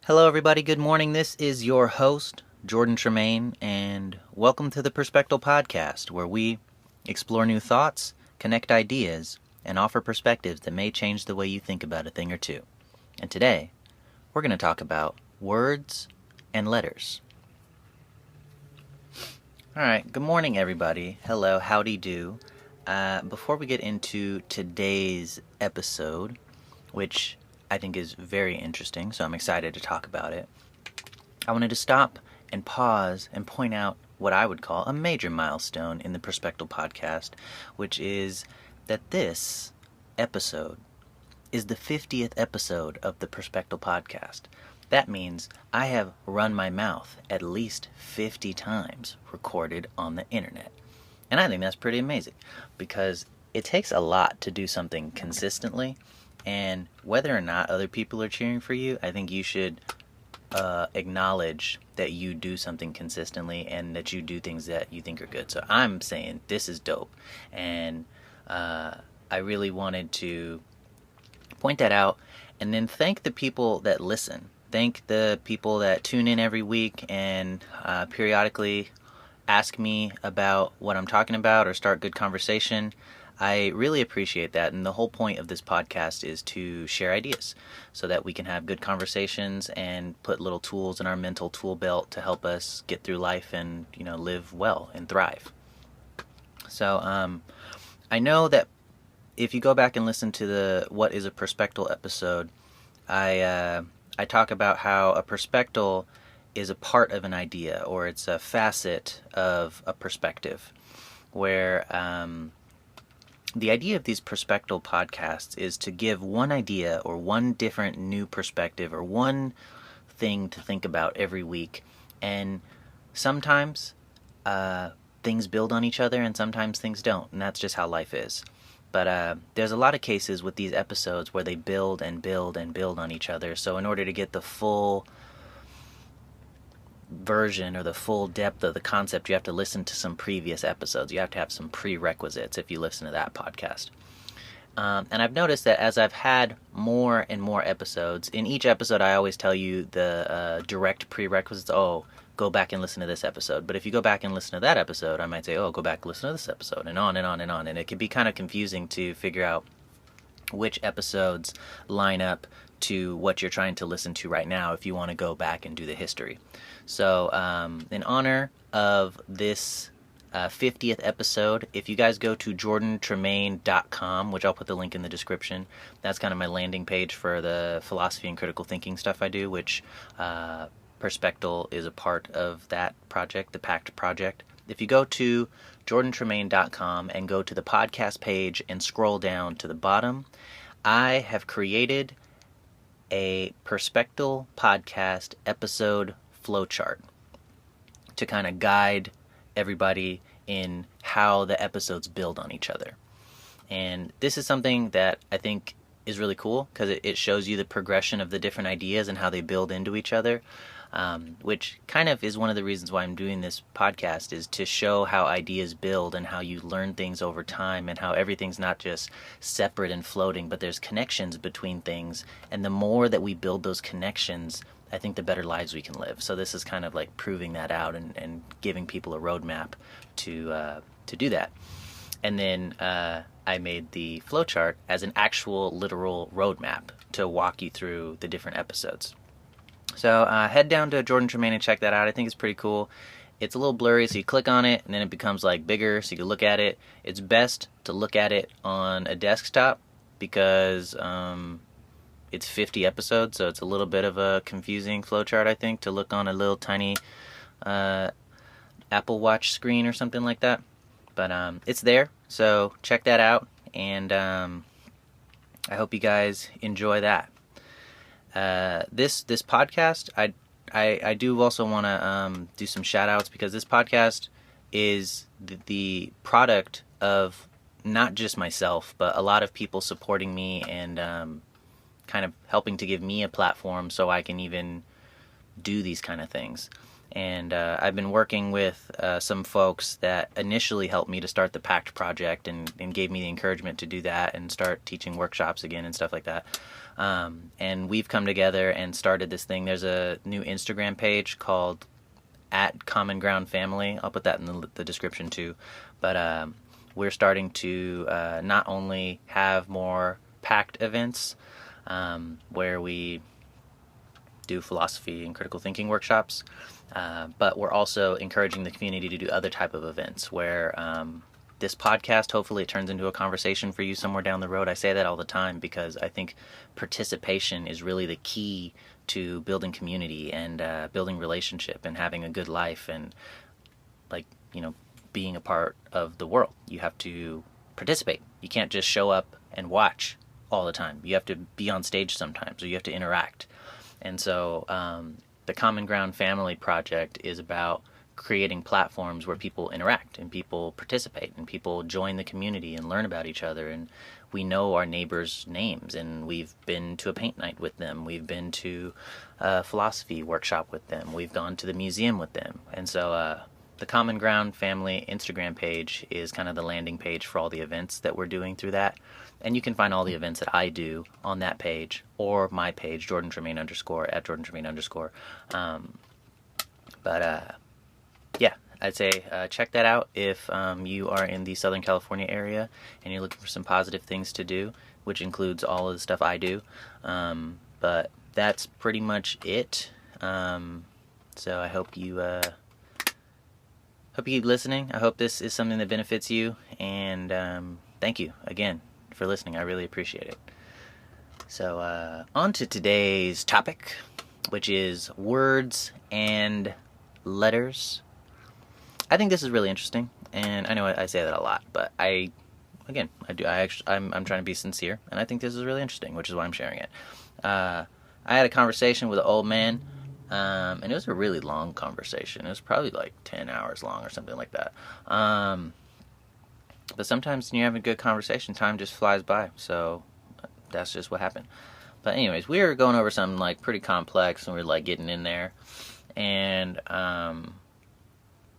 Hello, everybody. Good morning. This is your host, Jordan Tremaine, and welcome to the Perspectal podcast, where we explore new thoughts, connect ideas, and offer perspectives that may change the way you think about a thing or two. And today, we're going to talk about words and letters. All right. Good morning, everybody. Hello. Howdy do. Before we get into today's episode, which I think is very interesting, so I'm excited to talk about it, I wanted to stop and pause and point out what I would call a major milestone in the Perspectal podcast, which is that this episode is the 50th episode of the Perspectal podcast. That means I have run my mouth at least 50 times recorded on the internet. And I think that's pretty amazing because it takes a lot to do something consistently. And whether or not other people are cheering for you, I think you should acknowledge that you do something consistently and that you do things that you think are good. So I'm saying this is dope. And I really wanted to point that out and then thank the people that listen. Thank the people that tune in every week and periodically ask me about what I'm talking about or start good conversation. I really appreciate that, and the whole point of this podcast is to share ideas so that we can have good conversations and put little tools in our mental tool belt to help us get through life and, live well and thrive. So I know that if you go back and listen to the What is a Perspectal episode, I talk about how a perspectal is a part of an idea, or it's a facet of a perspective, where the idea of these Perspectal podcasts is to give one idea or one different new perspective or one thing to think about every week. And sometimes things build on each other and sometimes things don't. And that's just how life is. But there's a lot of cases with these episodes where they build and build and build on each other. So in order to get the full version or the full depth of the concept, you have to listen to some previous episodes. You have to have some prerequisites if you listen to that podcast. And I've noticed that as I've had more and more episodes, in each episode I always tell you the direct prerequisites. Oh, go back and listen to this episode. But if you go back and listen to that episode, I might say, oh, go back and listen to this episode, and on and on and on. And it can be kind of confusing to figure out which episodes line up to what you're trying to listen to right now if you want to go back and do the history. So in honor of this 50th episode, if you guys go to jordantremaine.com, which I'll put the link in the description, that's kind of my landing page for the philosophy and critical thinking stuff I do, which Perspectal is a part of that project, the PACT project. If you go to jordantremaine.com and go to the podcast page and scroll down to the bottom, I have created a Perspectal podcast episode flowchart to kind of guide everybody in how the episodes build on each other. And this is something that I think is really cool because it shows you the progression of the different ideas and how they build into each other, which kind of is one of the reasons why I'm doing this podcast, is to show how ideas build and how you learn things over time and how everything's not just separate and floating, but there's connections between things. And the more that we build those connections, I think the better lives we can live. So this is kind of like proving that out and giving people a roadmap to do that. And then I made the flowchart as an actual literal roadmap to walk you through the different episodes. So head down to Jordan Tremaine and check that out. I think it's pretty cool. It's a little blurry, so you click on it and then it becomes like bigger so you can look at it. It's best to look at it on a desktop because it's 50 episodes, so it's a little bit of a confusing flowchart, I think, to look on a little tiny Apple Watch screen or something like that. But it's there, so check that out, and I hope you guys enjoy that. This podcast, I do also want to do some shout outs because this podcast is the product of not just myself, but a lot of people supporting me and kind of helping to give me a platform so I can even do these kind of things. And I've been working with some folks that initially helped me to start the PACT project and gave me the encouragement to do that and start teaching workshops again and stuff like that. And we've come together and started this thing. There's a new Instagram page called @CommonGroundFamily. I'll put that in the description too. But we're starting to not only have more packed events where we do philosophy and critical thinking workshops, but we're also encouraging the community to do other type of events where this podcast, hopefully it turns into a conversation for you somewhere down the road. I say that all the time because I think participation is really the key to building community and building relationship and having a good life and, like, being a part of the world. You have to participate. You can't just show up and watch all the time. You have to be on stage sometimes, or you have to interact. And so the Common Ground Family Project is about creating platforms where people interact and people participate and people join the community and learn about each other. And we know our neighbors' names, and we've been to a paint night with them. We've been to a philosophy workshop with them. We've gone to the museum with them. And so the Common Ground Family Instagram page is kind of the landing page for all the events that we're doing through that. And you can find all the events that I do on that page or my page, Jordan Tremaine _ at Jordan Tremaine _. Yeah, I'd say check that out if you are in the Southern California area and you're looking for some positive things to do, which includes all of the stuff I do. But that's pretty much it. So I hope you keep listening. I hope this is something that benefits you. And thank you again for listening. I really appreciate it. So on to today's topic, which is words and letters. I think this is really interesting, and I know I say that a lot, but I'm trying to be sincere, and I think this is really interesting, which is why I'm sharing it. I had a conversation with an old man, and it was a really long conversation. It was probably like 10 hours long or something like that. But sometimes when you're having a good conversation, time just flies by, so that's just what happened. But anyways, we were going over something like pretty complex, and we were like getting in there, and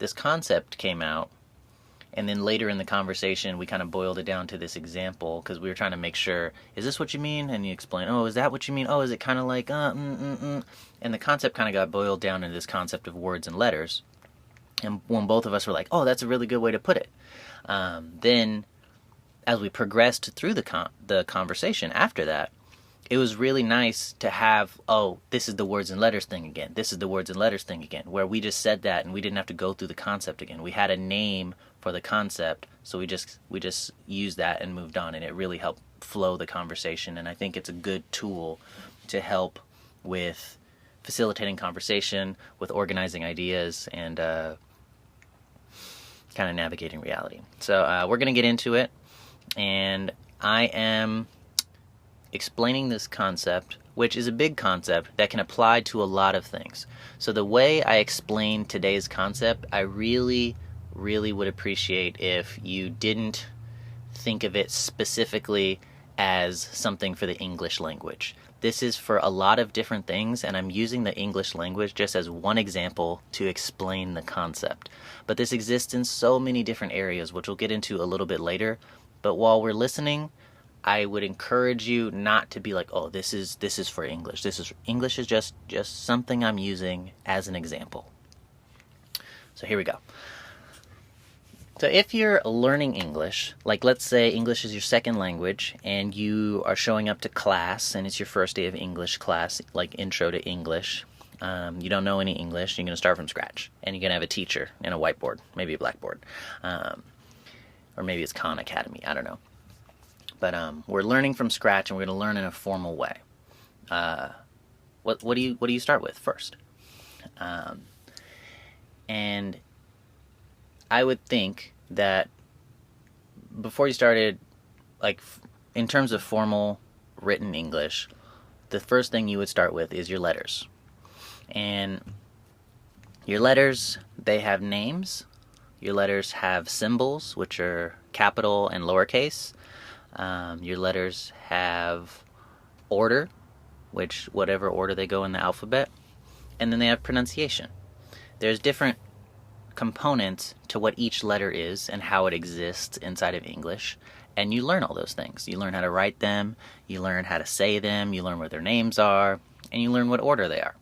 this concept came out, and then later in the conversation we kind of boiled it down to this example because we were trying to make sure, is this what you mean? And you explain, oh, is that what you mean? Oh, is it kind of like and the concept kind of got boiled down into this concept of words and letters. And when both of us were like, oh, that's a really good way to put it, then as we progressed through the conversation after that, it was really nice to have, oh, this is the words and letters thing again. This is the words and letters thing again, where we just said that and we didn't have to go through the concept again. We had a name for the concept, so we just used that and moved on, and it really helped flow the conversation. And I think it's a good tool to help with facilitating conversation, with organizing ideas, and kind of navigating reality. So we're going to get into it, and I am explaining this concept, which is a big concept that can apply to a lot of things. So the way I explain today's concept, I really, really would appreciate if you didn't think of it specifically as something for the English language. This is for a lot of different things, and I'm using the English language just as one example to explain the concept. But this exists in so many different areas, which we'll get into a little bit later. But while we're listening, I would encourage you not to be like, oh, this is for English. English is just something I'm using as an example. So here we go. So if you're learning English, like let's say English is your second language and you are showing up to class and it's your first day of English class, like intro to English. You don't know any English, you're going to start from scratch. And you're going to have a teacher and a whiteboard, maybe a blackboard. Or maybe it's Khan Academy, I don't know. But we're learning from scratch, and we're going to learn in a formal way. What do you start with first? And I would think that before you started, like in terms of formal written English, the first thing you would start with is your letters. And your letters, they have names. Your letters have symbols, which are capital and lowercase. Your letters have order, which whatever order they go in the alphabet, and then they have pronunciation. There's different components to what each letter is and how it exists inside of English, And you learn all those things. You learn how to write them, you learn how to say them, you learn what their names are, and you learn what order they are.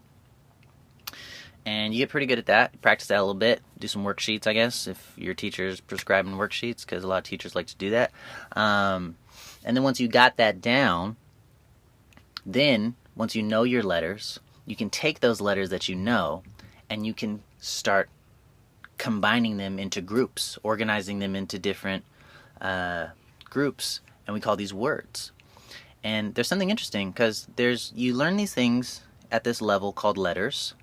And you get pretty good at that. Practice that a little bit. Do some worksheets, I guess, if your teacher's prescribing worksheets, because a lot of teachers like to do that. And then once you got that down, then once you know your letters, you can take those letters that you know, and you can start combining them into groups, organizing them into different groups, and we call these words. And there's something interesting, because you learn these things at this level called letters,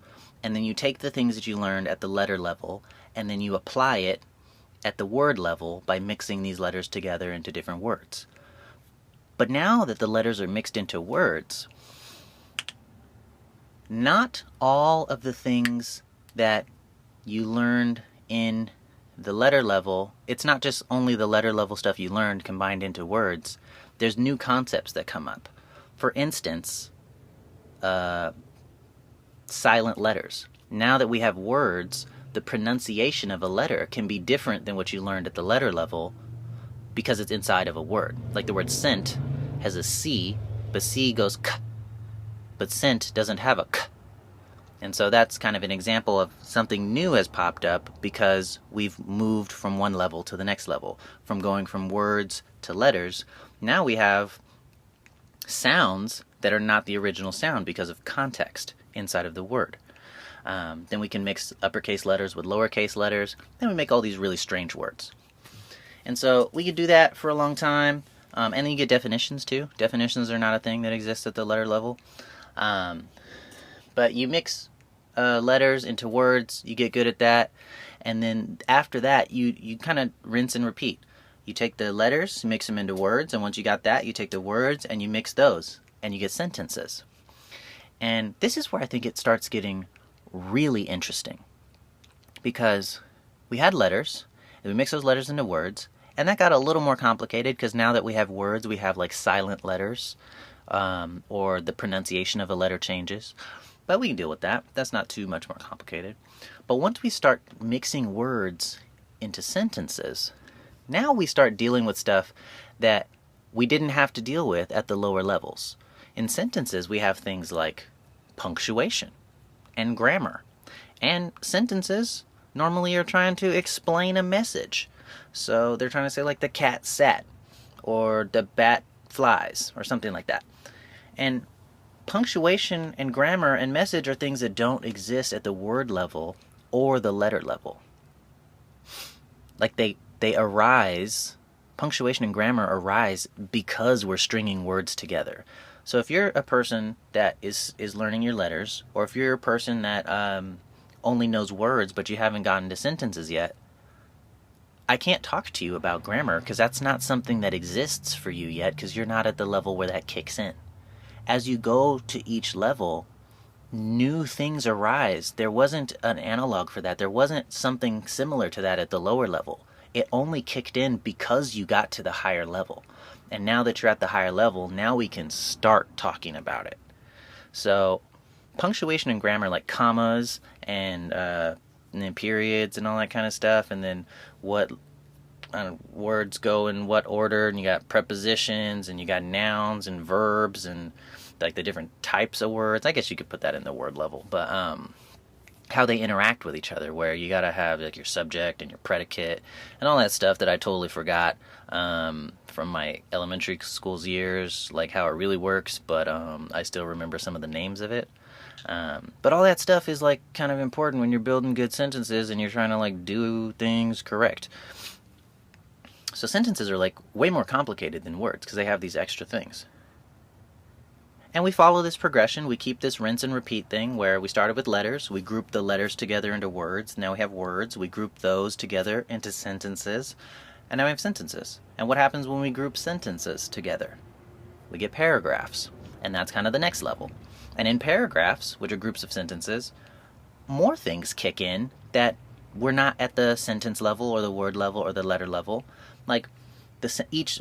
and then you take the things that you learned at the letter level, and then you apply it at the word level by mixing these letters together into different words. But now that the letters are mixed into words, not all of the things that you learned in the letter level, it's not just only the letter level stuff you learned combined into words. There's new concepts that come up. For instance, silent letters. Now that we have words, the pronunciation of a letter can be different than what you learned at the letter level because it's inside of a word. Like the word scent has a C, but C goes k, but scent doesn't have a k. And so that's kind of an example of something new has popped up because we've moved from one level to the next level, from going from words to letters. Now we have sounds that are not the original sound because of context inside of the word. Then we can mix uppercase letters with lowercase letters. Then we make all these really strange words. And so we could do that for a long time. And then you get definitions too. Definitions are not a thing that exists at the letter level. But you mix letters into words. You get good at that. And then after that, you kind of rinse and repeat. You take the letters, mix them into words. And once you got that, you take the words and you mix those. And you get sentences. And this is where I think it starts getting really interesting, because we had letters, and we mixed those letters into words, and that got a little more complicated because now that we have words, we have like silent letters, or the pronunciation of a letter changes, but we can deal with that. That's not too much more complicated. But once we start mixing words into sentences, now we start dealing with stuff that we didn't have to deal with at the lower levels. In sentences, we have things like punctuation and grammar. And sentences normally are trying to explain a message. So they're trying to say like the cat sat, or the bat flies, or something like that. And punctuation and grammar and message are things that don't exist at the word level or the letter level. Like they arise, punctuation and grammar arise because we're stringing words together. So if you're a person that is learning your letters, or if you're a person that only knows words but you haven't gotten to sentences yet, I can't talk to you about grammar because that's not something that exists for you yet, because you're not at the level where that kicks in. As you go to each level, new things arise. There wasn't an analog for that. There wasn't something similar to that at the lower level. It only kicked in because you got to the higher level. And now that you're at the higher level, now we can start talking about it. So punctuation and grammar, like commas and then periods and all that kind of stuff, and then what words go in what order, and you got prepositions, and you got nouns and verbs, and like the different types of words. I guess you could put that in the word level, but how they interact with each other, where you gotta have like your subject and your predicate and all that stuff that I totally forgot from my elementary school's years, like how it really works, but I still remember some of the names of it. But all that stuff is like kind of important when you're building good sentences and you're trying to like do things correct. So sentences are like way more complicated than words because they have these extra things. And we follow this progression. We keep this rinse and repeat thing where we started with letters. We grouped the letters together into words. Now we have words. We group those together into sentences. And now we have sentences. And what happens when we group sentences together? We get paragraphs. And that's kind of the next level. And in paragraphs, which are groups of sentences, more things kick in that we're not at the sentence level or the word level or the letter level. Like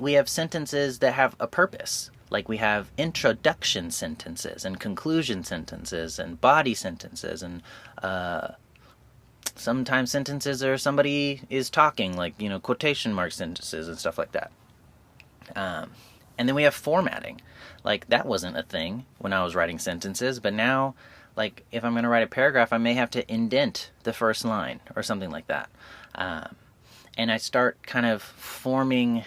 we have sentences that have a purpose. Like we have introduction sentences and conclusion sentences and body sentences, and sometimes sentences are somebody is talking, like, quotation mark sentences and stuff like that. And then we have formatting. Like, that wasn't a thing when I was writing sentences, but now, like, if I'm going to write a paragraph, I may have to indent the first line or something like that. And I start kind of forming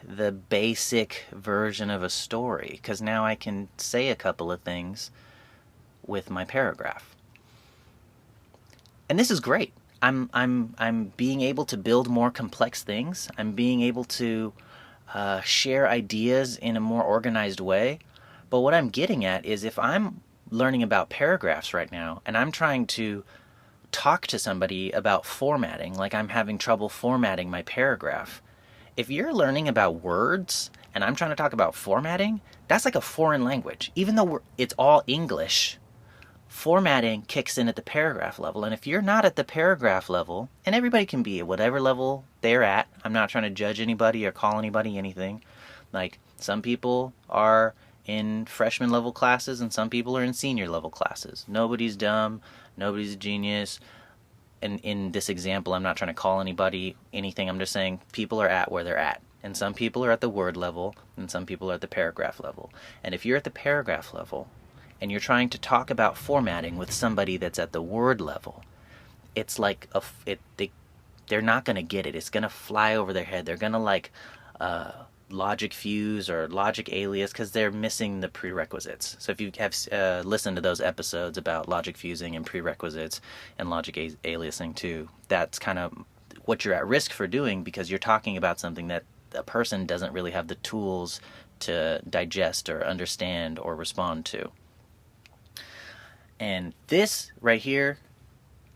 the basic version of a story, because now I can say a couple of things with my paragraph. And this is great. I'm being able to build more complex things. I'm being able to share ideas in a more organized way. But what I'm getting at is, if I'm learning about paragraphs right now and I'm trying to talk to somebody about formatting, like I'm having trouble formatting my paragraph, if you're learning about words and I'm trying to talk about formatting, that's like a foreign language. Even though it's all English, formatting kicks in at the paragraph level. And if you're not at the paragraph level, and everybody can be at whatever level they're at, I'm not trying to judge anybody or call anybody anything. Like, some people are in freshman level classes and some people are in senior level classes. Nobody's dumb, nobody's a genius. And in this example, I'm not trying to call anybody anything. I'm just saying people are at where they're at. And some people are at the word level and some people are at the paragraph level. And if you're at the paragraph level and you're trying to talk about formatting with somebody that's at the word level, it's like they're not going to get it. It's going to fly over their head. They're going to like logic fuse or logic alias, because they're missing the prerequisites. So if you have listened to those episodes about logic fusing and prerequisites and logic aliasing too, that's kind of what you're at risk for doing, because you're talking about something that a person doesn't really have the tools to digest or understand or respond to. And this right here,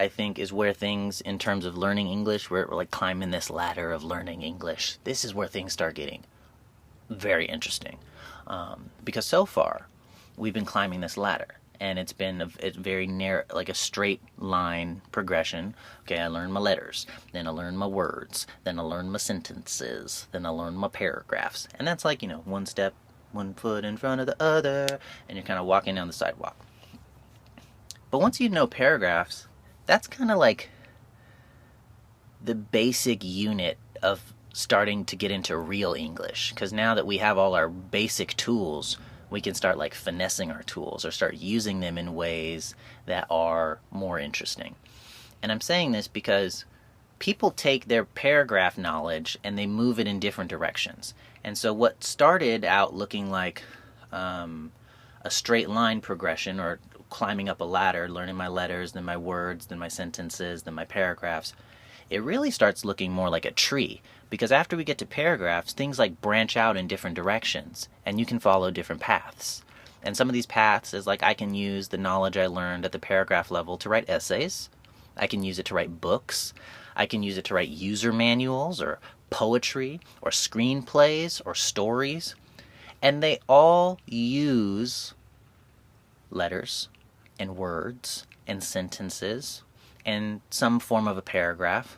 I think, is where things, in terms of learning English, we're like climbing this ladder of learning English. This is where things start getting very interesting. Because so far, we've been climbing this ladder. And it's been a very narrow, like a straight line progression. Okay, I learned my letters, then I learned my words, then I learned my sentences, then I learned my paragraphs. And that's like, one step, one foot in front of the other, and you're kind of walking down the sidewalk. But once you know paragraphs, that's kind of like the basic unit of starting to get into real English. Because now that we have all our basic tools, we can start like finessing our tools or start using them in ways that are more interesting. And I'm saying this because people take their paragraph knowledge and they move it in different directions. And so what started out looking like a straight line progression, or climbing up a ladder, learning my letters, then my words, then my sentences, then my paragraphs, it really starts looking more like a tree. Because after we get to paragraphs, things like branch out in different directions, and you can follow different paths. And some of these paths is like, I can use the knowledge I learned at the paragraph level to write essays. I can use it to write books. I can use it to write user manuals or poetry or screenplays or stories. And they all use letters and words and sentences and some form of a paragraph.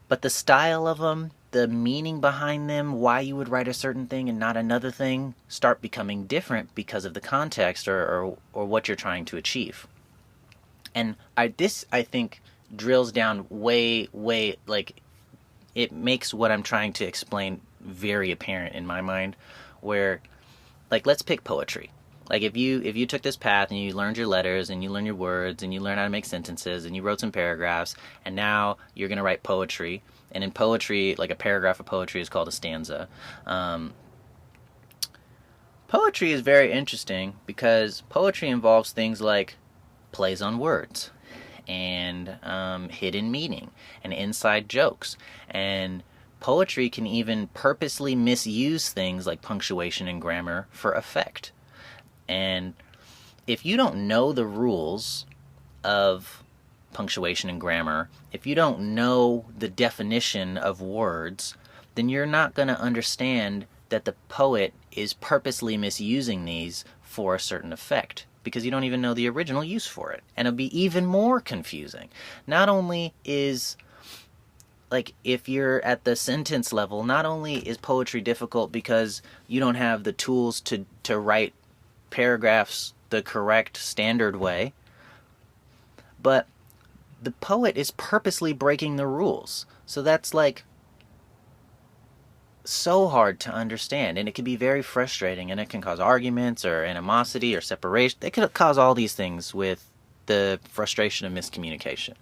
But the style of them, the meaning behind them, why you would write a certain thing and not another thing, start becoming different because of the context or what you're trying to achieve. And this, I think, drills down way, like, it makes what I'm trying to explain very apparent in my mind, where, like, let's pick poetry. Like, if you took this path and you learned your letters and you learned your words and you learned how to make sentences and you wrote some paragraphs, and now you're going to write poetry. And in poetry, like, a paragraph of poetry is called a stanza. Poetry is very interesting because poetry involves things like plays on words and hidden meaning and inside jokes. And poetry can even purposely misuse things like punctuation and grammar for effect. And if you don't know the rules of punctuation and grammar, if you don't know the definition of words, then you're not going to understand that the poet is purposely misusing these for a certain effect, because you don't even know the original use for it. And it'll be even more confusing. Not only is, like, if you're at the sentence level, not only is poetry difficult because you don't have the tools to write paragraphs the correct standard way, but the poet is purposely breaking the rules. So that's like, so hard to understand, and it can be very frustrating, and it can cause arguments or animosity or separation. It could cause all these things with the frustration of miscommunication.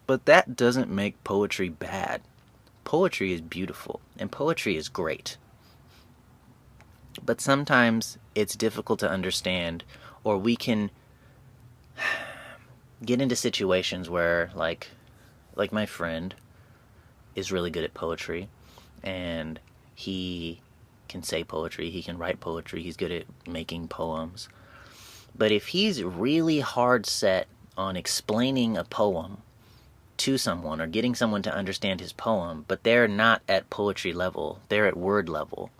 But that doesn't make poetry bad. Poetry is beautiful, and poetry is great. But sometimes it's difficult to understand, or we can get into situations where, like my friend is really good at poetry, and he can say poetry, he can write poetry, he's good at making poems. But if he's really hard set on explaining a poem to someone or getting someone to understand his poem, but they're not at poetry level, they're at word level,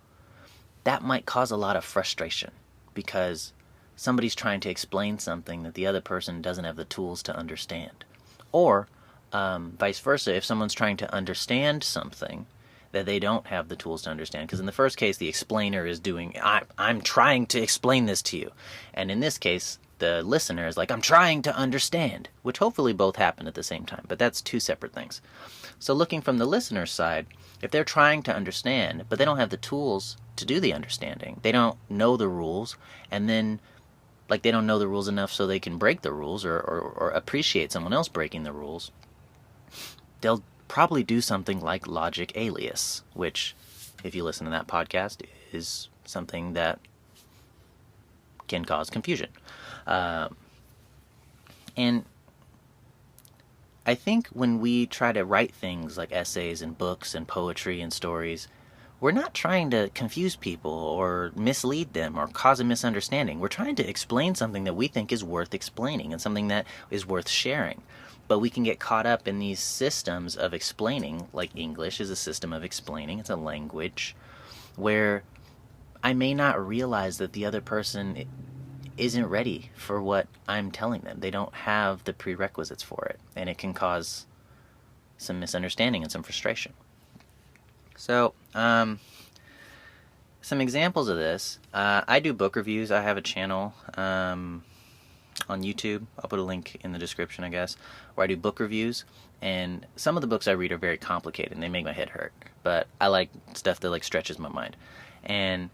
that might cause a lot of frustration because somebody's trying to explain something that the other person doesn't have the tools to understand. Or vice versa, if someone's trying to understand something that they don't have the tools to understand. Because in the first case, the explainer is doing, I'm trying to explain this to you. And in this case, the listener is like, I'm trying to understand, which hopefully both happen at the same time. But that's two separate things. So looking from the listener's side, if they're trying to understand, but they don't have the tools to do the understanding, they don't know the rules, and then they don't know the rules enough so they can break the rules or appreciate someone else breaking the rules, they'll probably do something like logic alias, which, if you listen to that podcast, is something that can cause confusion. And I think when we try to write things like essays and books and poetry and stories, we're not trying to confuse people or mislead them or cause a misunderstanding. We're trying to explain something that we think is worth explaining and something that is worth sharing. But we can get caught up in these systems of explaining, like English is a system of explaining. It's a language where I may not realize that the other person isn't ready for what I'm telling them. They don't have the prerequisites for it, and it can cause some misunderstanding and some frustration. So, some examples of this. I do book reviews. I have a channel on YouTube. I'll put a link in the description, I guess, where I do book reviews. And some of the books I read are very complicated, and they make my head hurt. But I like stuff that stretches my mind. And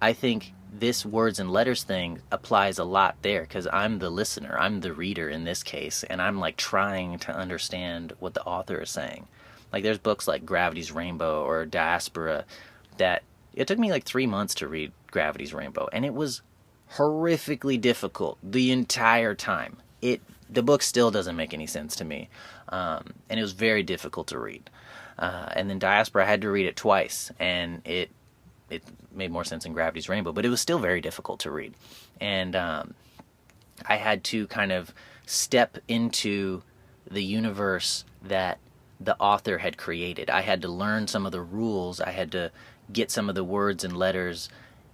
I think this words and letters thing applies a lot there because I'm the listener. I'm the reader in this case, and I'm trying to understand what the author is saying. There's books like Gravity's Rainbow or Diaspora that it took me 3 months to read Gravity's Rainbow, and it was horrifically difficult the entire time. The book still doesn't make any sense to me, and it was very difficult to read. And then Diaspora, I had to read it twice, and it made more sense in Gravity's Rainbow, but it was still very difficult to read. And I had to kind of step into the universe that the author had created. I had to learn some of the rules. I had to get some of the words and letters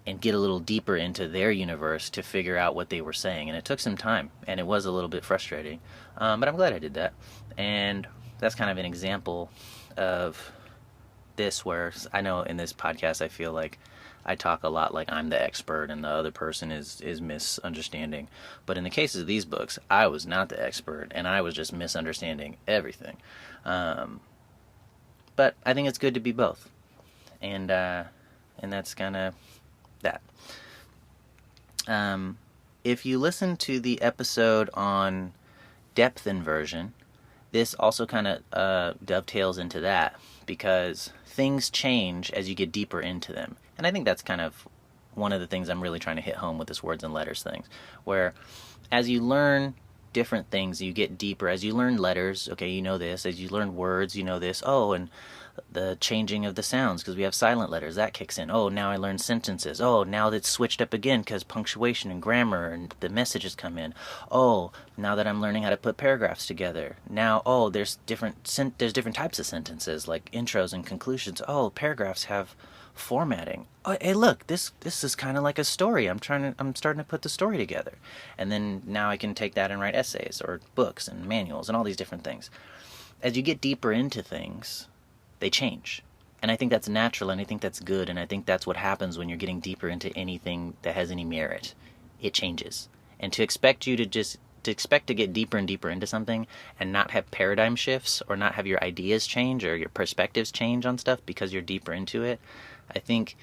and get a little deeper into their universe to figure out what they were saying. And it took some time, and it was a little bit frustrating. But I'm glad I did that. And that's kind of an example of this, where I know in this podcast I feel like I talk a lot like I'm the expert and the other person is misunderstanding. But in the cases of these books, I was not the expert, and I was just misunderstanding everything. But I think it's good to be both. And that's kind of that. If you listen to the episode on depth inversion, this also kind of dovetails into that, because things change as you get deeper into them. And I think that's kind of one of the things I'm really trying to hit home with this words and letters thing, where as you learn different things, you get deeper. As you learn letters, okay, you know this. As you learn words, you know this. Oh, and the changing of the sounds, because we have silent letters, that kicks in. Oh, now I learn sentences. Oh, now that's switched up again because punctuation and grammar and the messages come in. Oh, now that I'm learning how to put paragraphs together. Now, oh, there's different types of sentences, like intros and conclusions. Oh, paragraphs have formatting. Oh, hey, look, this is kind of like a story. I'm starting to put the story together. And then now I can take that and write essays or books and manuals and all these different things. As you get deeper into things, they change. And I think that's natural, and I think that's good, and I think that's what happens when you're getting deeper into anything that has any merit. It changes. And to expect you to just expect to get deeper and deeper into something and not have paradigm shifts or not have your ideas change or your perspectives change on stuff because you're deeper into it, I think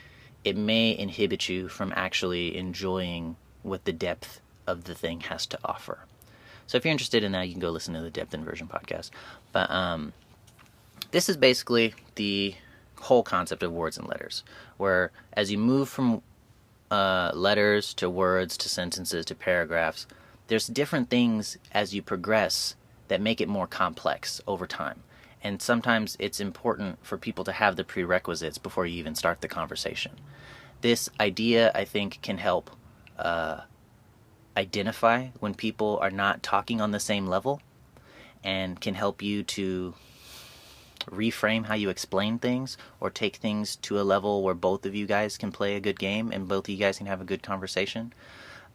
it may inhibit you from actually enjoying what the depth of the thing has to offer. So if you're interested in that, you can go listen to the Depth Inversion podcast. But this is basically the whole concept of words and letters, where as you move from letters to words to sentences to paragraphs, there's different things as you progress that make it more complex over time. And sometimes it's important for people to have the prerequisites before you even start the conversation. This idea, I think, can help identify when people are not talking on the same level, and can help you to reframe how you explain things or take things to a level where both of you guys can play a good game and both of you guys can have a good conversation.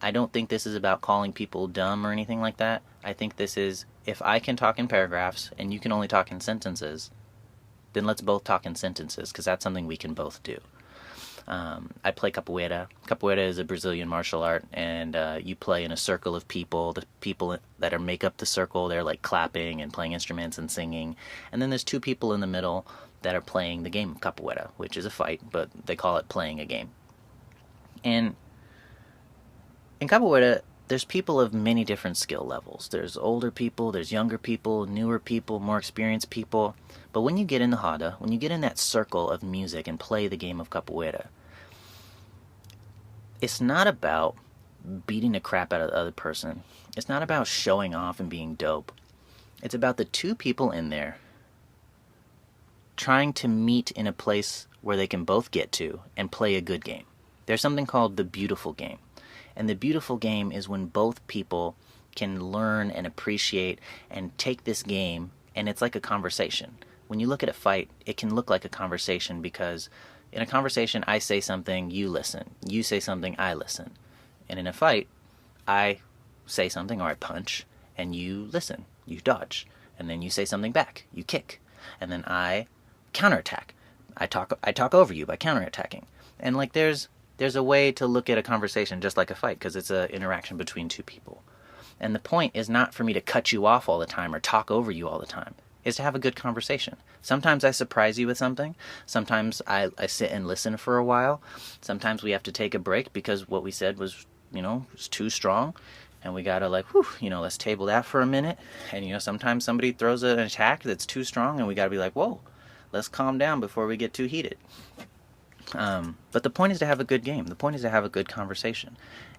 I don't think this is about calling people dumb or anything like that. I think this is, if I can talk in paragraphs and you can only talk in sentences, then let's both talk in sentences, because that's something we can both do. I play capoeira. Capoeira is a Brazilian martial art, and you play in a circle of people. The people that make up the circle, they're like clapping and playing instruments and singing. And then there's two people in the middle that are playing the game of capoeira, which is a fight, but they call it playing a game. And in capoeira, there's people of many different skill levels. There's older people, there's younger people, newer people, more experienced people. But when you get in the roda, when you get in that circle of music and play the game of capoeira, it's not about beating the crap out of the other person. It's not about showing off and being dope. It's about the two people in there trying to meet in a place where they can both get to and play a good game. There's something called the beautiful game. And the beautiful game is when both people can learn and appreciate and take this game, and it's like a conversation. When you look at a fight, it can look like a conversation, because in a conversation, I say something, you listen. You say something, I listen. And in a fight, I say something or I punch, and you listen. You dodge. And then you say something back. You kick. And then I counterattack. I talk over you by counterattacking. And like there's a way to look at a conversation just like a fight, because it's an interaction between two people. And the point is not for me to cut you off all the time or talk over you all the time. It's to have a good conversation. Sometimes I surprise you with something. Sometimes I sit and listen for a while. Sometimes we have to take a break because what we said was, was too strong. And we gotta let's table that for a minute. And sometimes somebody throws an attack that's too strong and we gotta be like, whoa, let's calm down before we get too heated. But the point is to have a good game. The point is to have a good conversation.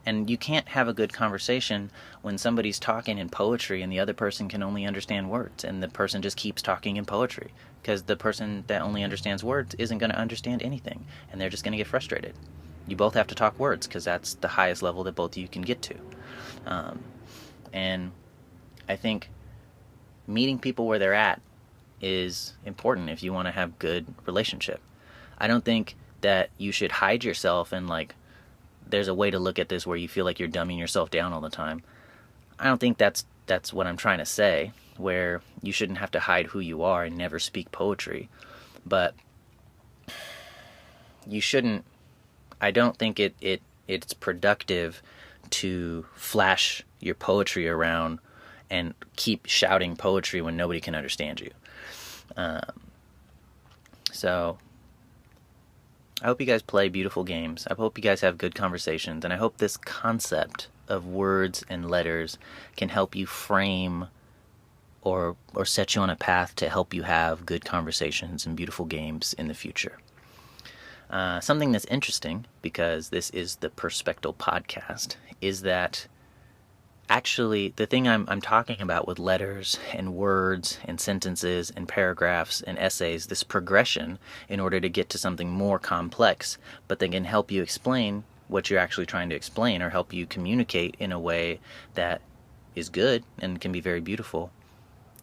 And you can't have a good conversation when somebody's talking in poetry and the other person can only understand words, and the person just keeps talking in poetry, because the person that only understands words isn't going to understand anything, and they're just going to get frustrated. You both have to talk words, because that's the highest level that both of you can get to. And I think meeting people where they're at is important if you want to have good relationship. I don't think that you should hide yourself and there's a way to look at this where you feel like you're dumbing yourself down all the time. I don't think that's what I'm trying to say, where you shouldn't have to hide who you are and never speak poetry. But you shouldn't, I don't think it's productive to flash your poetry around and keep shouting poetry when nobody can understand you. So I hope you guys play beautiful games. I hope you guys have good conversations. And I hope this concept of words and letters can help you frame or set you on a path to help you have good conversations and beautiful games in the future. Something that's interesting, because this is the Perspectal podcast, is that actually the thing I'm talking about with letters and words and sentences and paragraphs and essays, this progression in order to get to something more complex, but that can help you explain what you're actually trying to explain, or help you communicate in a way that is good and can be very beautiful,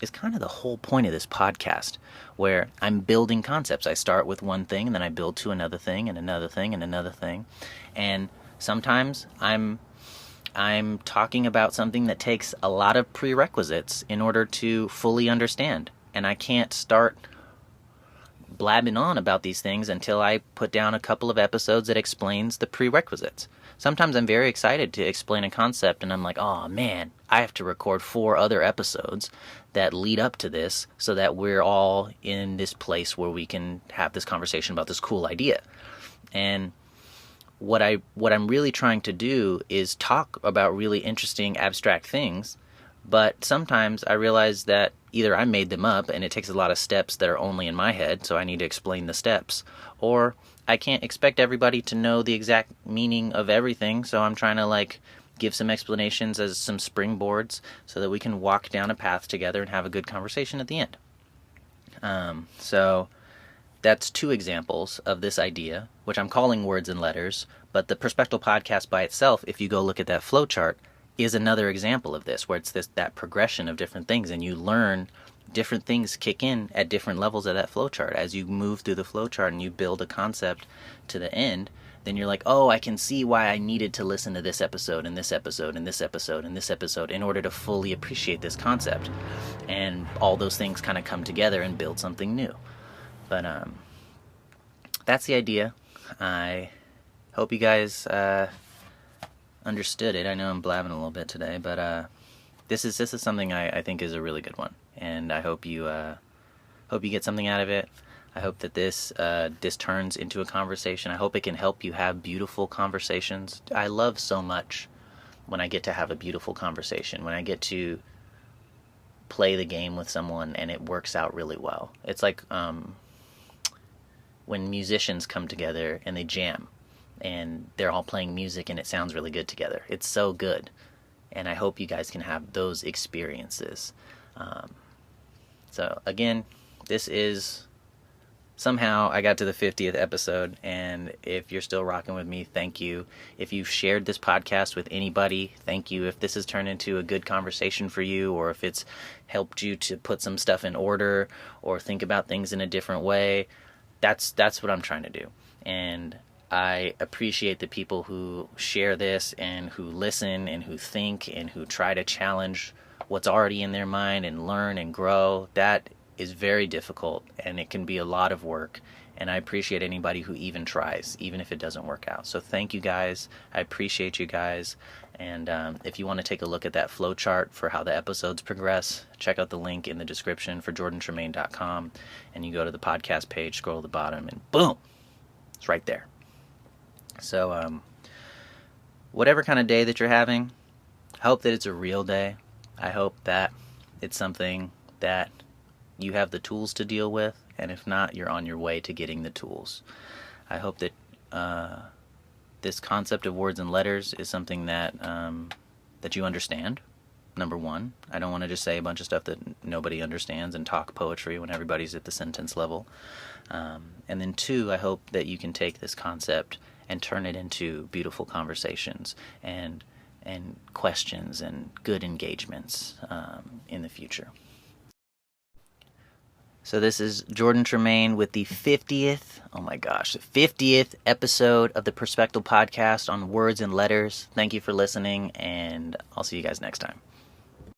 is kind of the whole point of this podcast, where I'm building concepts. I start with one thing and then I build to another thing and another thing and another thing. And sometimes I'm talking about something that takes a lot of prerequisites in order to fully understand. And I can't start blabbing on about these things until I put down a couple of episodes that explains the prerequisites. Sometimes I'm very excited to explain a concept and I'm like, oh man, I have to record 4 other episodes that lead up to this so that we're all in this place where we can have this conversation about this cool idea. And what I'm really trying to do is talk about really interesting abstract things, but sometimes I realize that either I made them up and it takes a lot of steps that are only in my head, so I need to explain the steps, or I can't expect everybody to know the exact meaning of everything, so I'm trying to give some explanations as some springboards so that we can walk down a path together and have a good conversation at the end. So that's 2 examples of this idea, which I'm calling Words and Letters, but the Perspectal podcast by itself, if you go look at that flowchart, is another example of this, where it's that progression of different things, and you learn different things kick in at different levels of that flowchart. As you move through the flowchart and you build a concept to the end, then you're like, oh, I can see why I needed to listen to this episode and this episode and this episode and this episode in order to fully appreciate this concept. And all those things kind of come together and build something new. But that's the idea. I hope you guys understood it. I know I'm blabbing a little bit today, but this is something I think is a really good one, and I hope you get something out of it. I hope that this turns into a conversation. I hope it can help you have beautiful conversations. I love so much when I get to have a beautiful conversation, when I get to play the game with someone and it works out really well. It's like when musicians come together and they jam and they're all playing music and it sounds really good together. It's so good. And I hope you guys can have those experiences. So again, this is somehow I got to the 50th episode, and if you're still rocking with me, thank you. If you've shared this podcast with anybody, thank you. If this has turned into a good conversation for you, or if it's helped you to put some stuff in order or think about things in a different way, that's what I'm trying to do. And I appreciate the people who share this and who listen and who think and who try to challenge what's already in their mind and learn and grow. That is very difficult, and it can be a lot of work, and I appreciate anybody who even tries, even if it doesn't work out. So thank you guys. I appreciate you guys. And if you want to take a look at that flowchart for how the episodes progress, check out the link in the description for jordantremaine.com, and you go to the podcast page, scroll to the bottom, and boom, it's right there. So whatever kind of day that you're having, I hope that it's a real day. I hope that it's something that you have the tools to deal with, and if not, you're on your way to getting the tools. I hope that this concept of words and letters is something that that you understand. Number one, I don't want to just say a bunch of stuff that nobody understands and talk poetry when everybody's at the sentence level. And then 2, I hope that you can take this concept and turn it into beautiful conversations and questions and good engagements in the future. So this is Jordan Tremaine with the 50th, oh my gosh, the 50th episode of the Perspectal podcast on words and letters. Thank you for listening, and I'll see you guys next time.